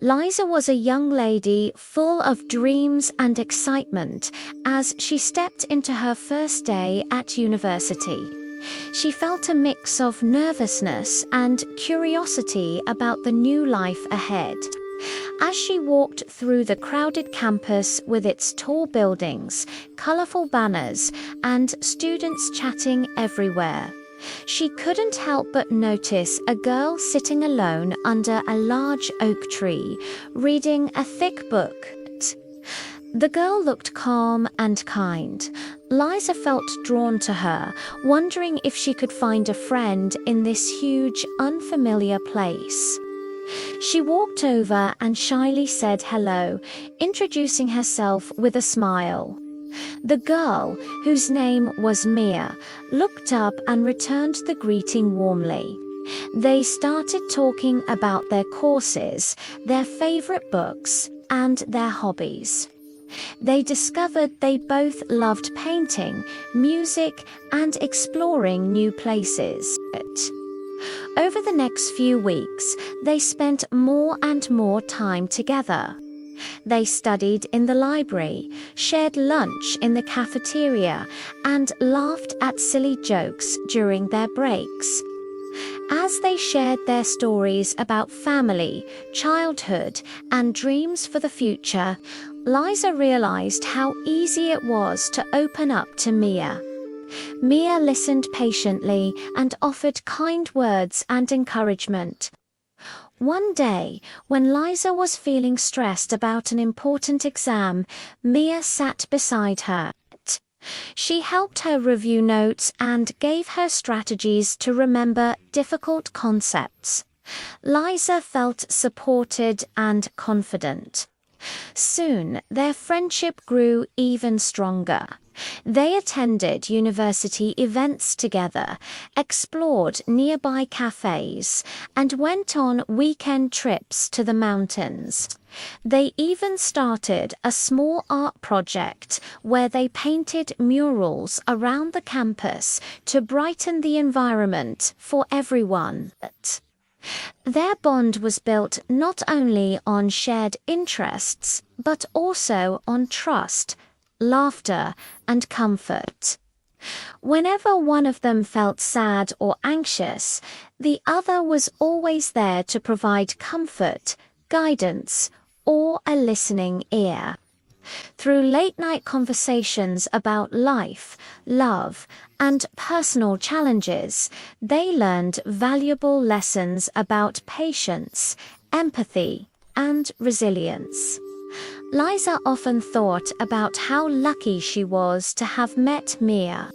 Liza was a young lady full of dreams and excitement as she stepped into her first day at university. She felt a mix of nervousness and curiosity about the new life ahead. As she walked through the crowded campus with its tall buildings, colorful banners, and students chatting everywhere, she couldn't help but notice a girl sitting alone under a large oak tree, reading a thick book. The girl looked calm and kind. Liza felt drawn to her, wondering if she could find a friend in this huge, unfamiliar place. She walked over and shyly said hello, introducing herself with a smile. The girl, whose name was Mia, looked up and returned the greeting warmly. They started talking about their courses, their favorite books, and their hobbies. They discovered they both loved painting, music, and exploring new places. Over the next few weeks, they spent more and more time together. They studied in the library, shared lunch in the cafeteria, and laughed at silly jokes during their breaks. As they shared their stories about family, childhood, and dreams for the future, Liza realized how easy it was to open up to Mia. Mia listened patiently and offered kind words and encouragement. One day, when Liza was feeling stressed about an important exam, Mia sat beside her. She helped her review notes and gave her strategies to remember difficult concepts. Liza felt supported and confident. Soon, their friendship grew even stronger. They attended university events together, explored nearby cafes, and went on weekend trips to the mountains. They even started a small art project where they painted murals around the campus to brighten the environment for everyone. Their bond was built not only on shared interests, but also on trust, laughter, and comfort. Whenever one of them felt sad or anxious, the other was always there to provide comfort, guidance, or a listening ear. Through late-night conversations about life, love, and personal challenges, they learned valuable lessons about patience, empathy, and resilience. Liza often thought about how lucky she was to have met Mia.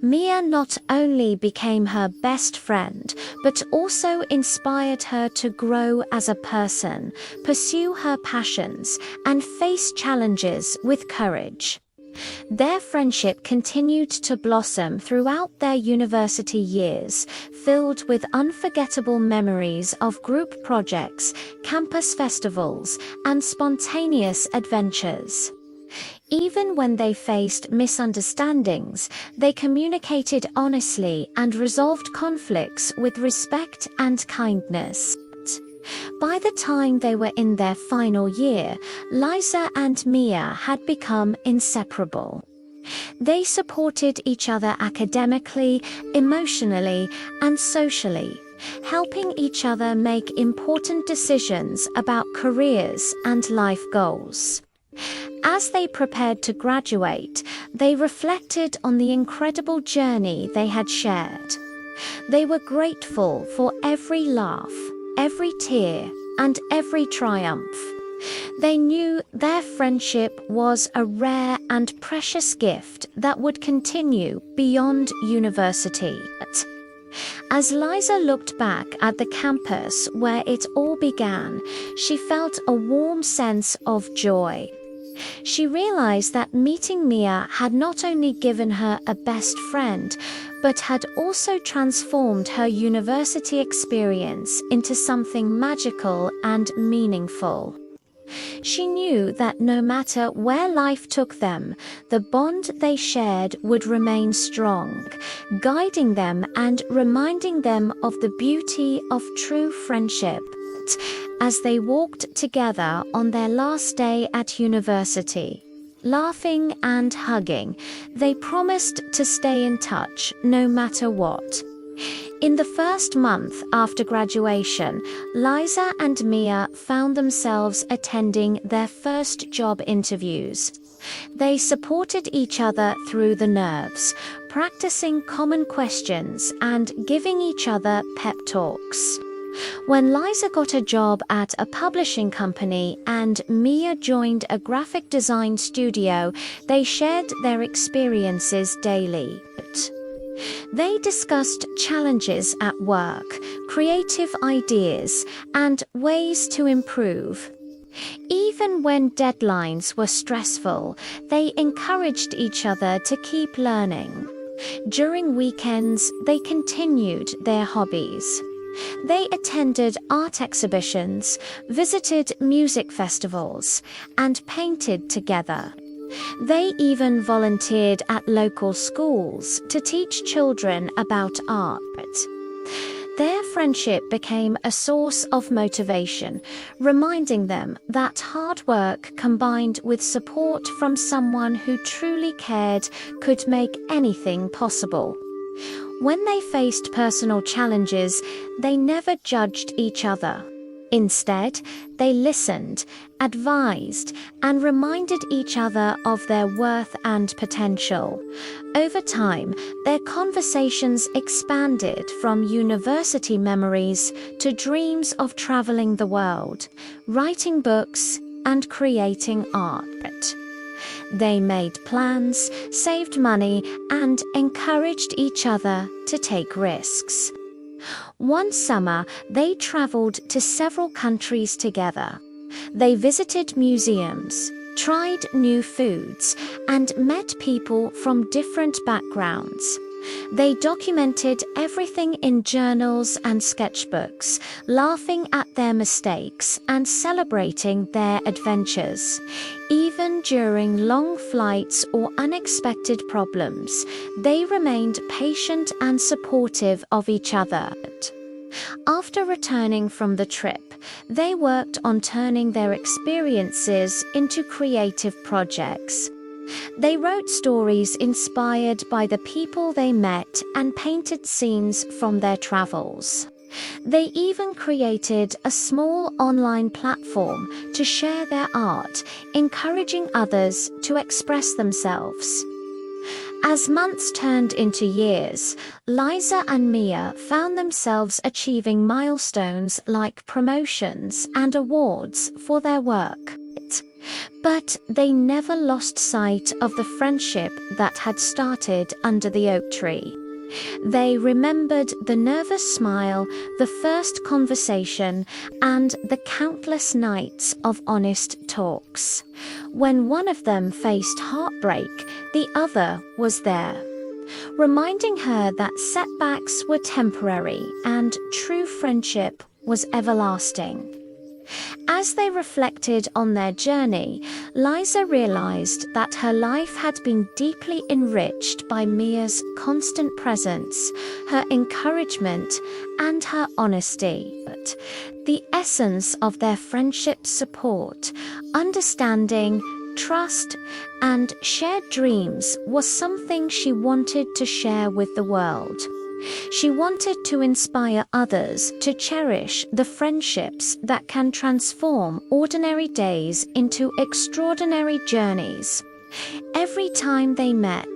Mia not only became her best friend, but also inspired her to grow as a person, pursue her passions, and face challenges with courage. Their friendship continued to blossom throughout their university years, filled with unforgettable memories of group projects, campus festivals, and spontaneous adventures. Even when they faced misunderstandings, they communicated honestly and resolved conflicts with respect and kindness. By the time they were in their final year, Liza and Mia had become inseparable. They supported each other academically, emotionally, and socially, helping each other make important decisions about careers and life goals. As they prepared to graduate, they reflected on the incredible journey they had shared. They were grateful for every laugh, every tear, and every triumph. They knew their friendship was a rare and precious gift that would continue beyond university. As Liza looked back at the campus where it all began, she felt a warm sense of joy. She realized that meeting Mia had not only given her a best friend, but had also transformed her university experience into something magical and meaningful. She knew that no matter where life took them, the bond they shared would remain strong, guiding them and reminding them of the beauty of true friendship. as they walked together on their last day at university. Laughing and hugging, they promised to stay in touch no matter what. In the first month after graduation, Liza and Mia found themselves attending their first job interviews. They supported each other through the nerves, practicing common questions and giving each other pep talks. When Liza got a job at a publishing company and Mia joined a graphic design studio, they shared their experiences daily. They discussed challenges at work, creative ideas, and ways to improve. Even when deadlines were stressful, they encouraged each other to keep learning. During weekends, they continued their hobbies. They attended art exhibitions, visited music festivals, and painted together. They even volunteered at local schools to teach children about art. Their friendship became a source of motivation, reminding them that hard work combined with support from someone who truly cared could make anything possible. When they faced personal challenges, they never judged each other. Instead, they listened, advised, and reminded each other of their worth and potential. Over time, their conversations expanded from university memories to dreams of traveling the world, writing books, and creating art. They made plans, saved money, and encouraged each other to take risks. One summer, they traveled to several countries together. They visited museums, tried new foods, and met people from different backgrounds. They documented everything in journals and sketchbooks, laughing at their mistakes and celebrating their adventures. Even during long flights or unexpected problems, they remained patient and supportive of each other. After returning from the trip, they worked on turning their experiences into creative projects. They wrote stories inspired by the people they met and painted scenes from their travels. They even created a small online platform to share their art, encouraging others to express themselves. As months turned into years, Liza and Mia found themselves achieving milestones like promotions and awards for their work. But they never lost sight of the friendship that had started under the oak tree. They remembered the nervous smile, the first conversation, and the countless nights of honest talks. When one of them faced heartbreak, the other was there, reminding her that setbacks were temporary and true friendship was everlasting. As they reflected on their journey, Liza realized that her life had been deeply enriched by Mia's constant presence, her encouragement, and her honesty. But the essence of their friendship's support, understanding, trust, and shared dreams was something she wanted to share with the world. She wanted to inspire others to cherish the friendships that can transform ordinary days into extraordinary journeys. Every time they met,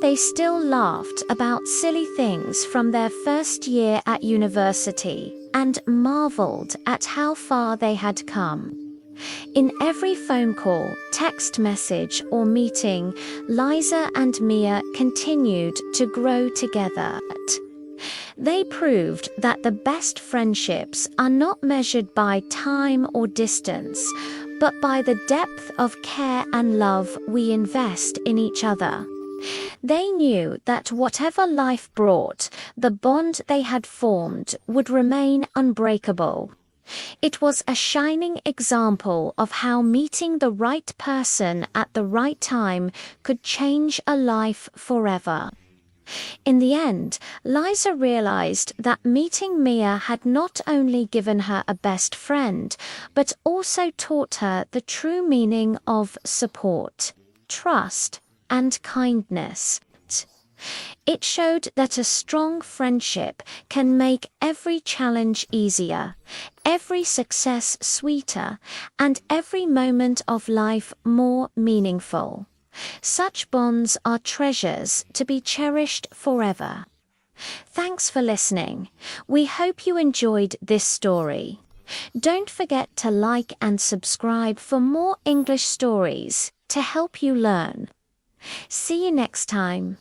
they still laughed about silly things from their first year at university and marveled at how far they had come. In every phone call, text message, or meeting, Liza and Mia continued to grow together. They proved that the best friendships are not measured by time or distance, but by the depth of care and love we invest in each other. They knew that whatever life brought, the bond they had formed would remain unbreakable. It was a shining example of how meeting the right person at the right time could change a life forever. In the end, Liza realized that meeting Mia had not only given her a best friend, but also taught her the true meaning of support, trust, and kindness. It showed that a strong friendship can make every challenge easier, every success sweeter, and every moment of life more meaningful. Such bonds are treasures to be cherished forever. Thanks for listening. We hope you enjoyed this story. Don't forget to like and subscribe for more English stories to help you learn. See you next time.